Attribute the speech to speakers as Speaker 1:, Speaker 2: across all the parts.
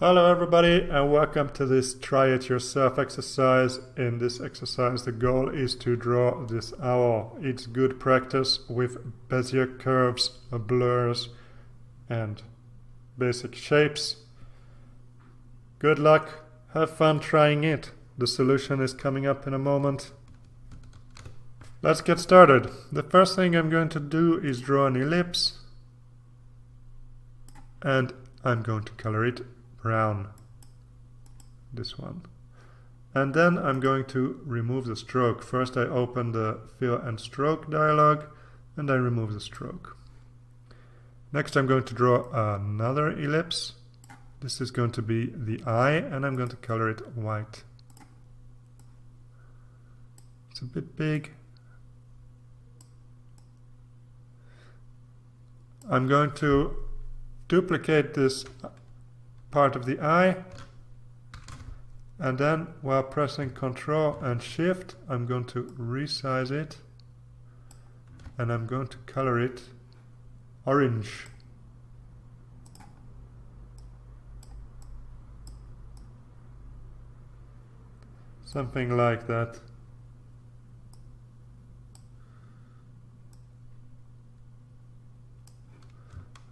Speaker 1: Hello everybody and welcome to this try it yourself exercise. In this exercise the goal is to draw this owl. It's good practice with Bezier curves, blurs and basic shapes. Good luck, have fun trying it. The solution is coming up in a moment. Let's get started. The first thing I'm going to do is draw an ellipse and I'm going to color it brown, this one, and then I'm going to remove the stroke. First I open the fill and stroke dialog and I remove the stroke. Next I'm going to draw another ellipse. This is going to be the eye and I'm going to color it white. It's a bit big. I'm going to duplicate this part of the eye, and then while pressing Ctrl and Shift I'm going to resize it and I'm going to color it orange. Something like that.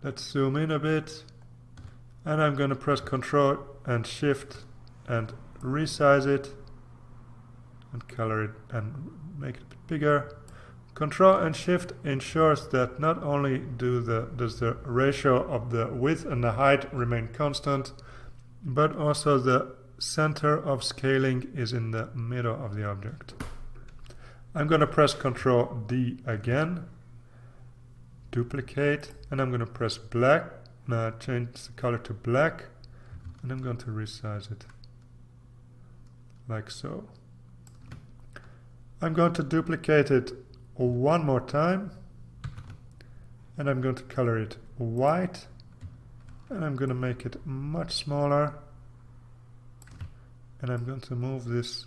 Speaker 1: Let's zoom in a bit. And I'm going to press Ctrl and Shift and resize it and color it and make it a bit bigger. Ctrl and Shift ensures that not only does the ratio of the width and the height remain constant, but also the center of scaling is in the middle of the object. I'm going to press Ctrl D again, duplicate, and I'm going to press black. Now change the color to black and I'm going to resize it like so. I'm going to duplicate it one more time and I'm going to color it white and I'm going to make it much smaller and I'm going to move this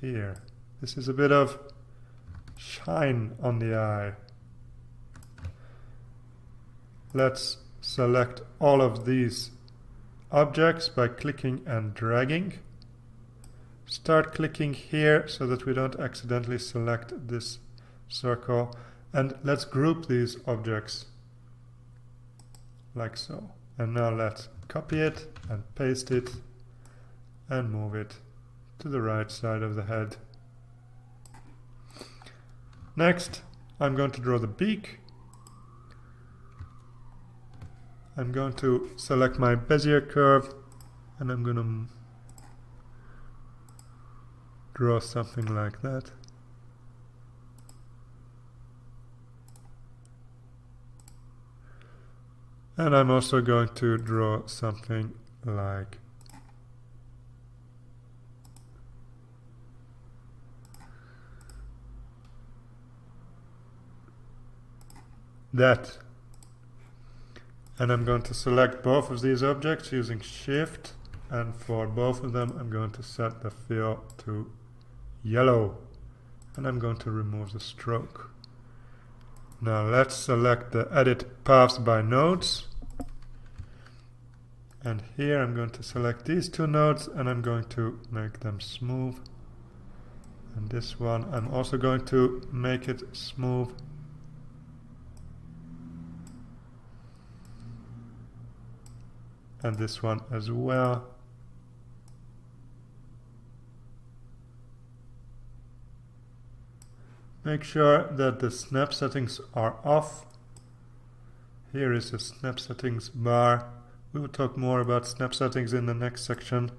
Speaker 1: here. This is a bit of shine on the eye. Let's select all of these objects by clicking and dragging. Start clicking here so that we don't accidentally select this circle, and let's group these objects like so. And now let's copy it and paste it and move it to the right side of the head. Next I'm going to draw the beak. I'm going to select my Bezier curve and I'm going to draw something like that. And I'm also going to draw something like that. And I'm going to select both of these objects using Shift, and for both of them I'm going to set the fill to yellow and I'm going to remove the stroke. Now let's select the edit paths by nodes, and here I'm going to select these two nodes and I'm going to make them smooth, and this one I'm also going to make it smooth. And this one as well. Make sure that the snap settings are off. Here is the snap settings bar. We will talk more about snap settings in the next section.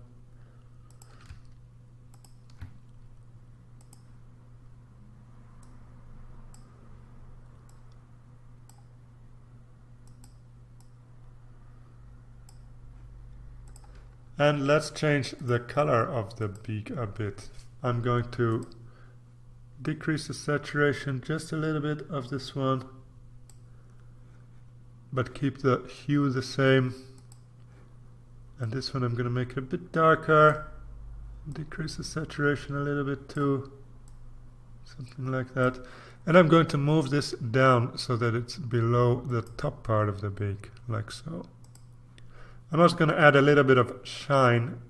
Speaker 1: And let's change the color of the beak a bit. I'm going to decrease the saturation just a little bit of this one, but keep the hue the same. And this one I'm going to make it a bit darker, decrease the saturation a little bit too, something like that. And I'm going to move this down so that it's below the top part of the beak, like so. I'm also going to add a little bit of shine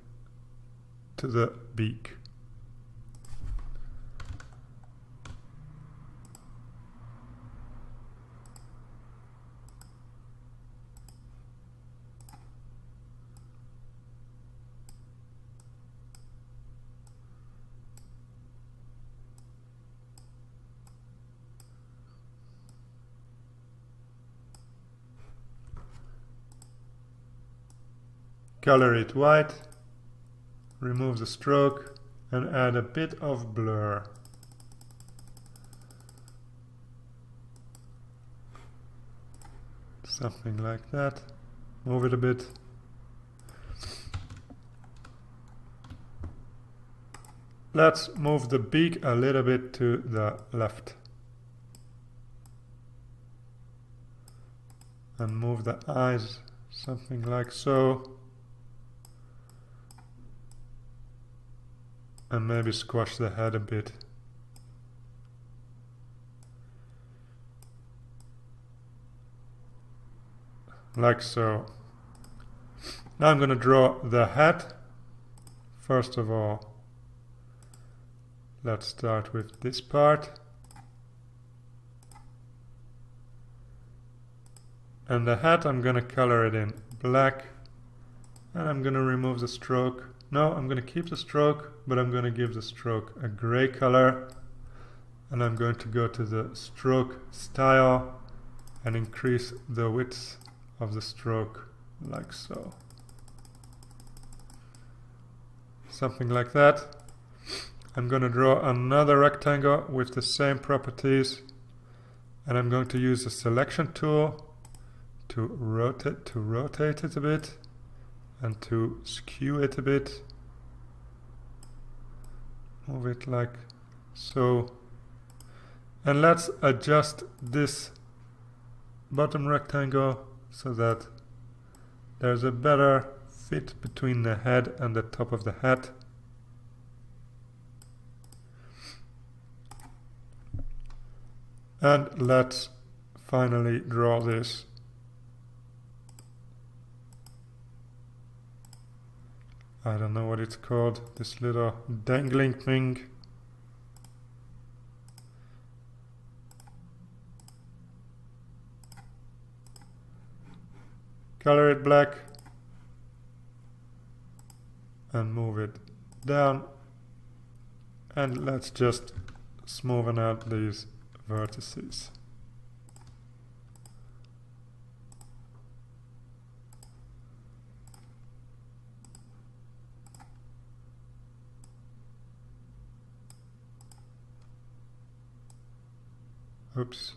Speaker 1: to the beak. Color it white, remove the stroke and add a bit of blur. Something like that. Move it a bit. Let's move the beak a little bit to the left. And move the eyes something like so. And maybe squash the head a bit. Like so. Now I'm going to draw the head. First of all, let's start with this part. And the head, I'm going to color it in black. And I'm going to remove the stroke. No, I'm going to keep the stroke, but I'm going to give the stroke a gray color. And I'm going to go to the stroke style and increase the width of the stroke like so. Something like that. I'm going to draw another rectangle with the same properties. And I'm going to use the selection tool to rotate it a bit. And to skew it a bit. Move it like so. And let's adjust this bottom rectangle so that there's a better fit between the head and the top of the head. And let's finally draw this. I don't know what it's called, this little dangling thing. Color it black and move it down, and let's just smoothen out these vertices. Oops.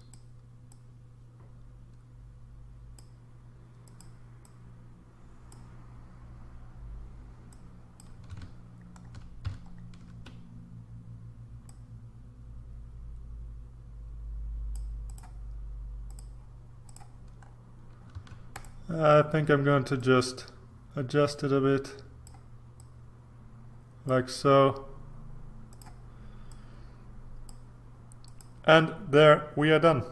Speaker 1: I think I'm going to just adjust it a bit, like so. And there we are done.